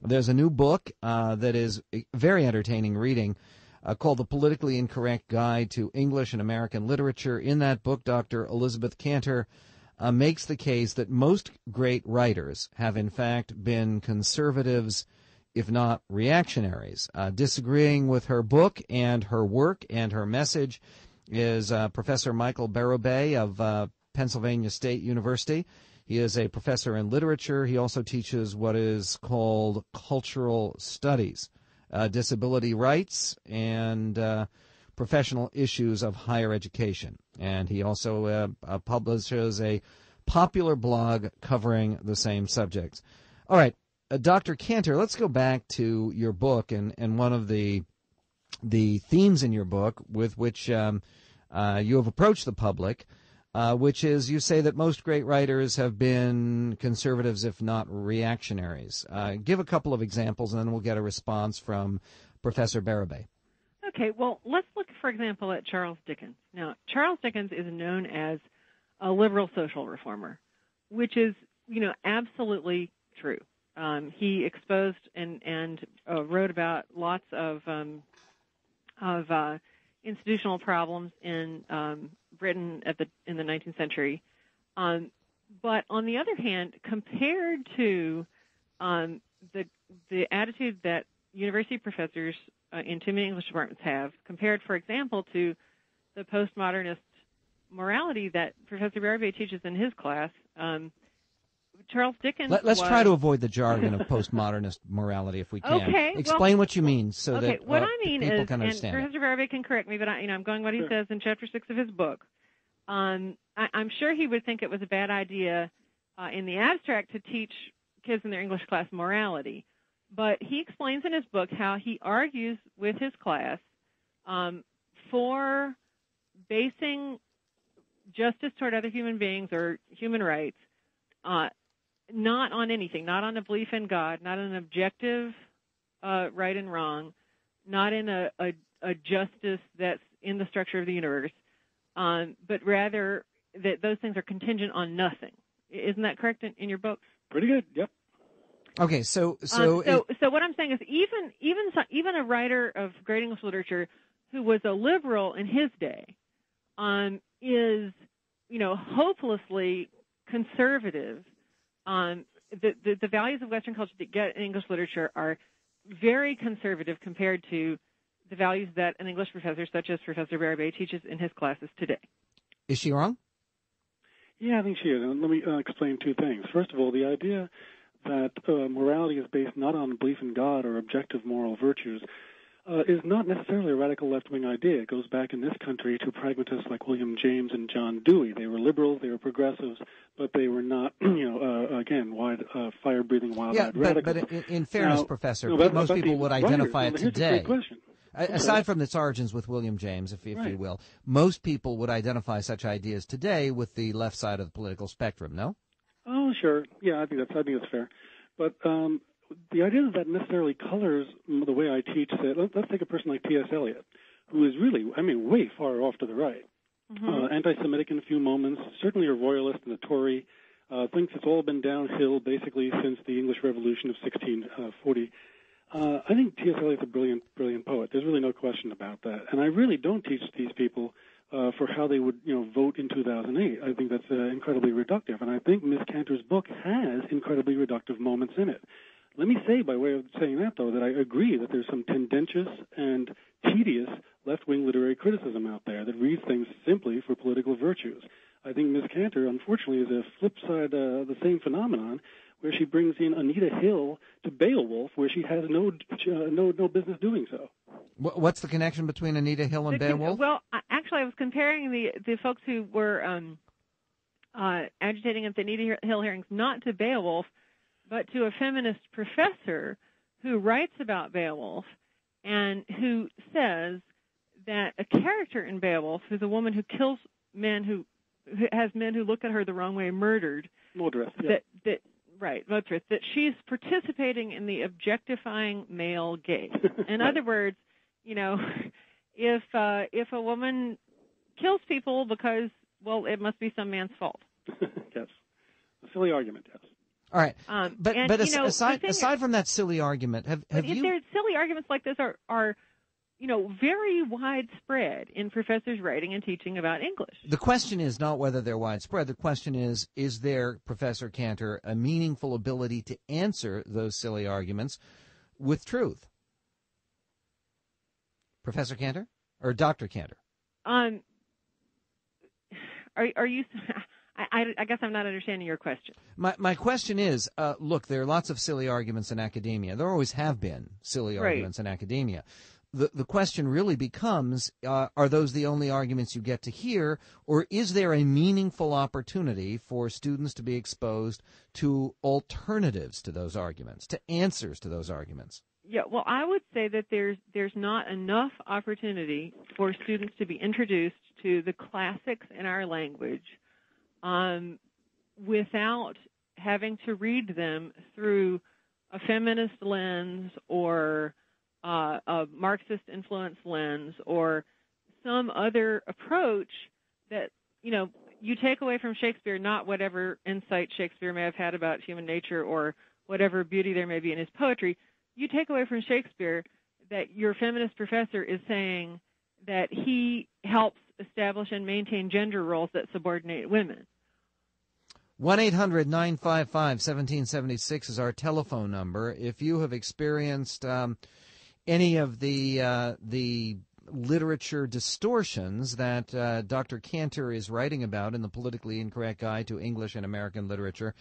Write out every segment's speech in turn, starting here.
There's a new book that is very entertaining reading called The Politically Incorrect Guide to English and American Literature. In that book, Dr. Elizabeth Kantor makes the case that most great writers have, in fact, been conservatives, if not reactionaries. Disagreeing with her book and her work and her message is Professor Michael Berube of Pennsylvania State University. He is a professor in literature. He also teaches what is called cultural studies, disability rights, and professional issues of higher education. And he also publishes a popular blog covering the same subjects. All right, Dr. Kantor, let's go back to your book and one of the themes in your book with which you have approached the public, which is you say that most great writers have been conservatives, if not reactionaries. Give a couple of examples, and then we'll get a response from Professor Berube. Okay, well, let's look, for example, at Charles Dickens. Now, Charles Dickens is known as a liberal social reformer, which is, absolutely true. He exposed and wrote about lots of institutional problems in Britain in the 19th century. But on the other hand, compared to the attitude that university professors in too many English departments have, compared, for example, to the postmodernist morality that Professor Berube teaches in his class, Charles Dickens Let's try to avoid the jargon of postmodernist morality if we can. Okay, explain what you mean so that what I mean people is, can understand. And Professor Berube can correct me, but I'm going what he says in Chapter 6 of his book. I'm sure he would think it was a bad idea in the abstract to teach kids in their English class morality. But he explains in his book how he argues with his class for basing justice toward other human beings or human rights not on anything, not on a belief in God, not on an objective right and wrong, not in a justice that's in the structure of the universe, but rather that those things are contingent on nothing. Isn't that correct in your book? Pretty good. Yep. Okay, so what I'm saying is even a writer of great English literature who was a liberal in his day is hopelessly conservative. The values of Western culture that get in English literature are very conservative compared to the values that an English professor such as Professor Berube teaches in his classes today. Is she wrong? Yeah, I think she is. And let me explain two things. First of all, the idea that morality is based not on belief in God or objective moral virtues is not necessarily a radical left-wing idea. It goes back in this country to pragmatists like William James and John Dewey. They were liberals, they were progressives, but they were not, fire-breathing, wild-eyed radicals. But in fairness, Professor, most people would identify it today. Aside from its origins with William James, if you will, most people would identify such ideas today with the left side of the political spectrum, no? Oh, sure. Yeah, I think that's fair. But the idea that necessarily colors the way I teach, let's take a person like T.S. Eliot, who is really, way far off to the right. Mm-hmm. Anti-Semitic in a few moments, certainly a royalist and a Tory, thinks it's all been downhill basically since the English Revolution of 1640. I think T.S. Eliot's a brilliant poet. There's really no question about that. And I really don't teach these people for how they would, vote in 2008. I think that's incredibly reductive. And I think Ms. Kantor's book has incredibly reductive moments in it. Let me say, by way of saying that, though, that I agree that there's some tendentious and tedious left-wing literary criticism out there that reads things simply for political virtues. I think Ms. Kantor, unfortunately, is a flip side of the same phenomenon, where she brings in Anita Hill to Beowulf, where she has no business doing so. What's the connection between Anita Hill and Beowulf? Well, actually, I was comparing the folks who were agitating at the Anita Hill hearings not to Beowulf, but to a feminist professor who writes about Beowulf and who says that a character in Beowulf who's a woman who kills men who has men who look at her the wrong way murdered. Mordred, yeah. Mordred, that she's participating in the objectifying male gaze. In other words, if a woman kills people because, well, it must be some man's fault. Yes. A silly argument, yes. All right, but aside from that silly argument, have you? There's silly arguments like this are very widespread in professors writing and teaching about English. The question is not whether they're widespread. The question is there, Professor Kantor, a meaningful ability to answer those silly arguments with truth? Professor Kantor or Dr. Kantor? Are you? I guess I'm not understanding your question. My question is, look, there are lots of silly arguments in academia. There always have been silly arguments in academia. The question really becomes, are those the only arguments you get to hear, or is there a meaningful opportunity for students to be exposed to alternatives to those arguments, to answers to those arguments? Yeah, well, I would say that there's not enough opportunity for students to be introduced to the classics in our language without having to read them through a feminist lens or a Marxist influence lens or some other approach that, you take away from Shakespeare not whatever insight Shakespeare may have had about human nature or whatever beauty there may be in his poetry. You take away from Shakespeare that your feminist professor is saying that he helps establish and maintain gender roles that subordinate women. 1-800-955-1776 is our telephone number. If you have experienced any of the literature distortions that Dr. Kantor is writing about in the Politically Incorrect Guide to English and American Literature,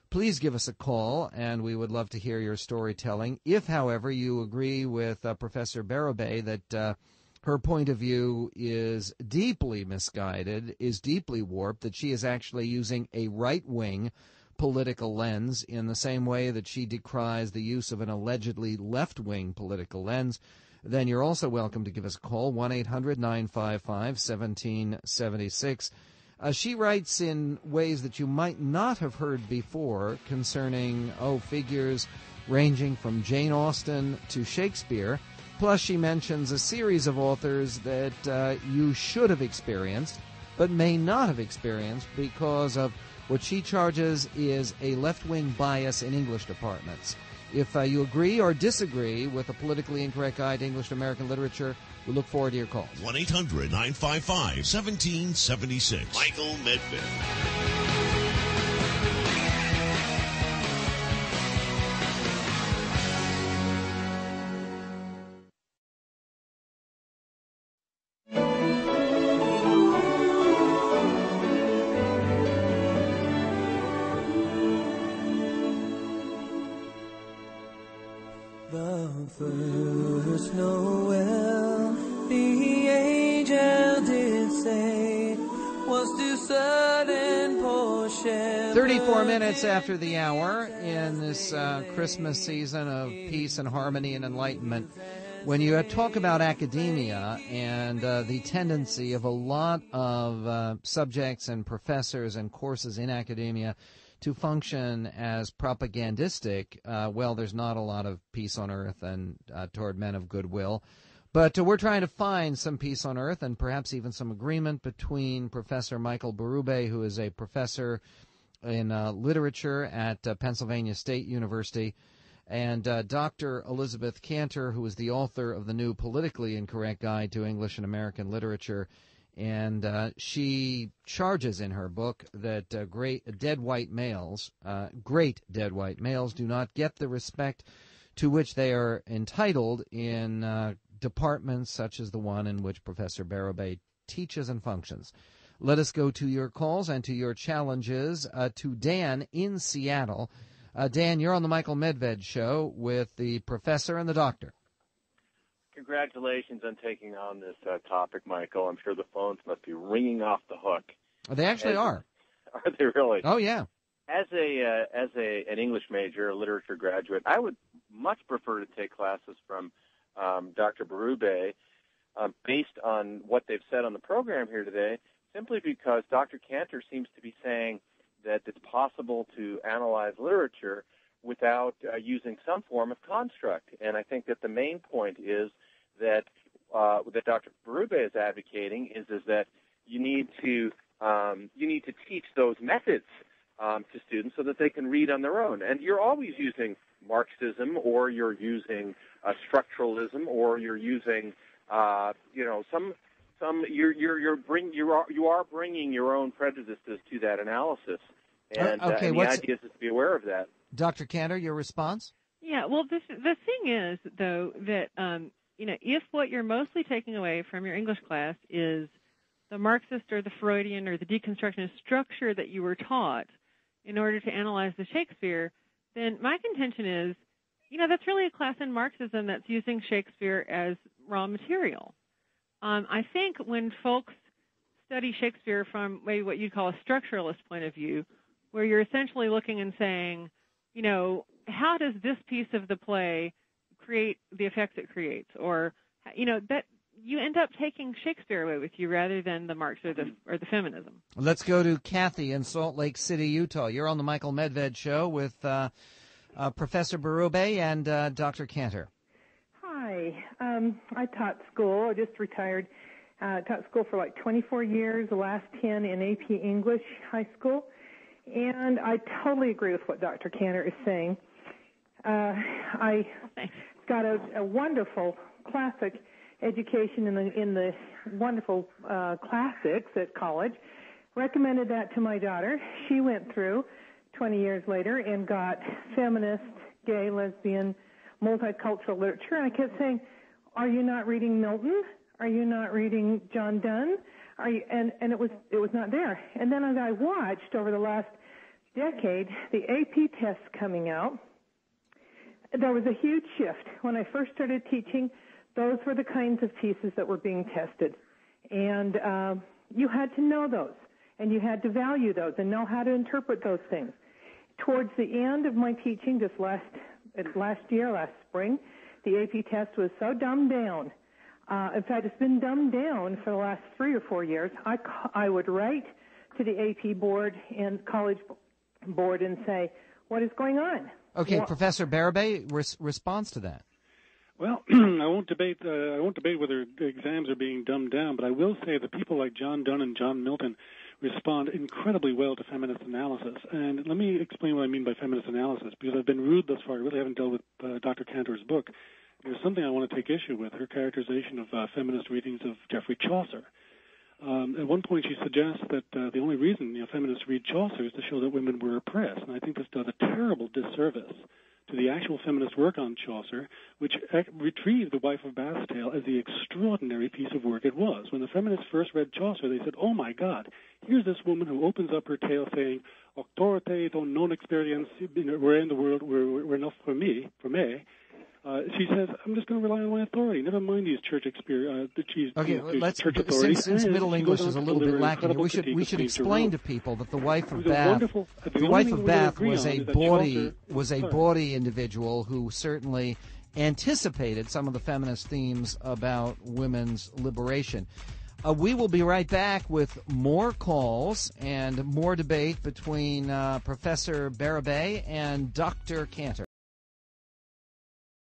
please give us a call, and we would love to hear your storytelling. If, however, you agree with Professor Berube that her point of view is deeply misguided, is deeply warped, that she is actually using a right-wing political lens in the same way that she decries the use of an allegedly left-wing political lens, then you're also welcome to give us a call, 1-800-955-1776. She writes in ways that you might not have heard before concerning, figures ranging from Jane Austen to Shakespeare. Plus, she mentions a series of authors that you should have experienced, but may not have experienced because of what she charges is a left-wing bias in English departments. If you agree or disagree with the Politically Incorrect Guide to English and American Literature, we look forward to your calls. 1-800-955-1776. Michael Medved. The first Noel, the angel did say, was to certain portion. 34 minutes after the hour in this Christmas season of peace and harmony and enlightenment. When you talk about academia and the tendency of a lot of subjects and professors and courses in academia to function as propagandistic, there's not a lot of peace on earth and toward men of goodwill. But we're trying to find some peace on earth and perhaps even some agreement between Professor Michael Berube, who is a professor in literature at Pennsylvania State University, and Dr. Elizabeth Kantor, who is the author of the new Politically Incorrect Guide to English and American Literature. And she charges in her book that great dead white males do not get the respect to which they are entitled in departments such as the one in which Professor Berube teaches and functions. Let us go to your calls and to your challenges. To Dan in Seattle. Dan, you're on the Michael Medved Show with the professor and the doctor. Congratulations on taking on this topic, Michael. I'm sure the phones must be ringing off the hook. They actually are. Are they really? Oh, yeah. As an English major, a literature graduate, I would much prefer to take classes from Dr. Berube based on what they've said on the program here today, simply because Dr. Kantor seems to be saying that it's possible to analyze literature without using some form of construct. And I think that the main point is that that Dr. Berube is advocating is that you need to teach those methods to students so that they can read on their own. And you're always using Marxism, or you're using structuralism, or you're using you are bringing your own prejudices to that analysis. And, okay, and the idea is to be aware of that. Dr. Kantor, your response? Yeah, well, the thing is, though, that if what you're mostly taking away from your English class is the Marxist or the Freudian or the deconstructionist structure that you were taught in order to analyze the Shakespeare, then my contention is, that's really a class in Marxism that's using Shakespeare as raw material. I think when folks study Shakespeare from maybe what you'd call a structuralist point of view, where you're essentially looking and saying, how does this piece of the play create the effects it creates? Or, that you end up taking Shakespeare away with you rather than the Marx or the feminism. Let's go to Kathy in Salt Lake City, Utah. You're on the Michael Medved Show with Professor Berube and Dr. Kantor. Hi. I taught school. I just retired. Taught school for like 24 years, the last 10 in AP English high school. And I totally agree with what Dr. Kantor is saying. I got a wonderful classic education in the wonderful classics at college. Recommended that to my daughter. She went through 20 years later and got feminist, gay, lesbian, multicultural literature. And I kept saying, are you not reading Milton? Are you not reading John Donne? And it was not there. And then as I watched over the last decade the AP tests coming out, there was a huge shift. When I first started teaching, those were the kinds of pieces that were being tested. And you had to know those, and you had to value those and know how to interpret those things. Towards the end of my teaching, just last spring, the AP test was so dumbed down. In fact, it's been dumbed down for the last 3 or 4 years. I would write to the AP board and college board and say, what is going on? Okay, Professor Berube, response to that. Well, I won't debate whether the exams are being dumbed down, but I will say that people like John Donne and John Milton respond incredibly well to feminist analysis. And let me explain what I mean by feminist analysis, because I've been rude thus far. I really haven't dealt with Dr. Kantor's book. There's something I want to take issue with, her characterization of feminist readings of Geoffrey Chaucer. At one point she suggests that the only reason feminists read Chaucer is to show that women were oppressed. And I think this does a terrible disservice to the actual feminist work on Chaucer, which retrieved The Wife of Bath's Tale as the extraordinary piece of work it was. When the feminists first read Chaucer, they said, oh my God, here's this woman who opens up her tale saying, auctorite don non experience, where in the world were enough for me. She says, I'm just going to rely on my authority. Never mind these church experience. Okay, church authority. Since Middle English is a little bit lacking, we should explain to people that the wife of Bath was a bawdy individual who certainly anticipated some of the feminist themes about women's liberation. We will be right back with more calls and more debate between Professor Berube and Dr. Kantor.